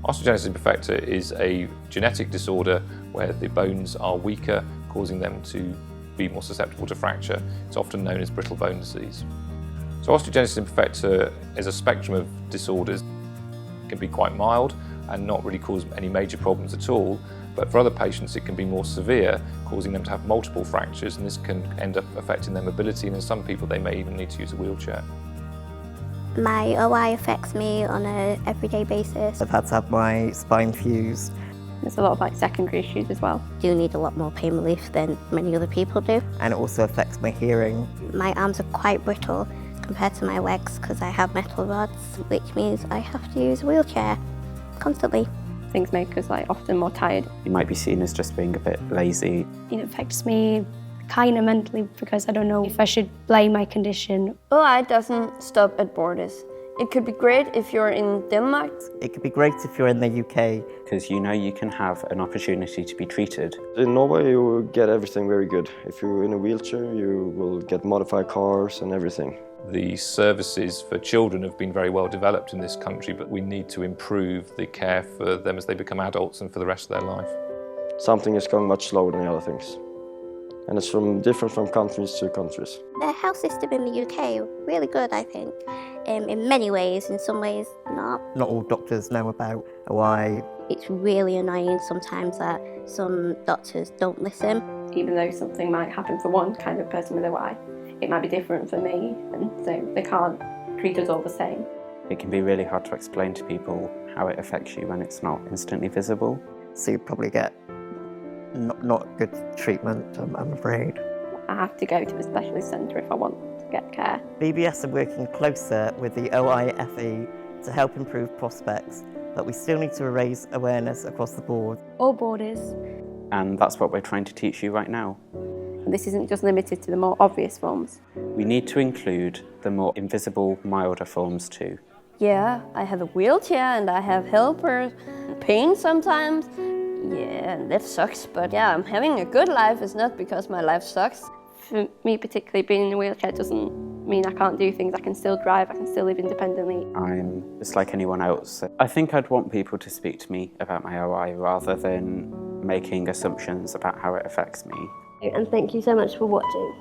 Osteogenesis imperfecta is a genetic disorder where the bones are weaker, causing them to be more susceptible to fracture. It's often known as brittle bone disease. So osteogenesis imperfecta is a spectrum of disorders. It can be quite mild and not really cause any major problems at all, but for other patients it can be more severe, causing them to have multiple fractures, and this can end up affecting their mobility, and in some people they may even need to use a wheelchair. My OI affects me on an everyday basis. I've had to have my spine fused. There's a lot of secondary issues as well. I do need a lot more pain relief than many other people do. And it also affects my hearing. My arms are quite brittle compared to my legs because I have metal rods, which means I have to use a wheelchair constantly. Things make us often more tired. You might be seen as just being a bit lazy. It affects me kind of mentally because I don't know if I should blame my condition. OI doesn't stop at borders. It could be great if you're in Denmark. It could be great if you're in the UK. Because you know you can have an opportunity to be treated. In Norway you will get everything very good. If you're in a wheelchair you will get modified cars and everything. The services for children have been very well developed in this country, but we need to improve the care for them as they become adults and for the rest of their life. Something is going much slower than the other things. And it's different from countries to countries. The health system in the UK really good, I think, in many ways. In some ways, not. Not all doctors know about OI. It's really annoying sometimes that some doctors don't listen. Even though something might happen for one kind of person with OI, it might be different for me, and so they can't treat us all the same. It can be really hard to explain to people how it affects you when it's not instantly visible. So you probably get not good treatment, I'm afraid. I have to go to a specialist centre if I want to get care. BBS are working closer with the OIFE to help improve prospects, but we still need to raise awareness across the board. All borders. And that's what we're trying to teach you right now. And this isn't just limited to the more obvious forms. We need to include the more invisible, milder forms too. Yeah, I have a wheelchair and I have helpers, pain sometimes. Yeah, and that sucks, but yeah, I'm having a good life. It's not because my life sucks. For me particularly, being in a wheelchair doesn't mean I can't do things. I can still drive, I can still live independently. I'm just like anyone else. I think I'd want people to speak to me about my OI rather than making assumptions about how it affects me. And thank you so much for watching.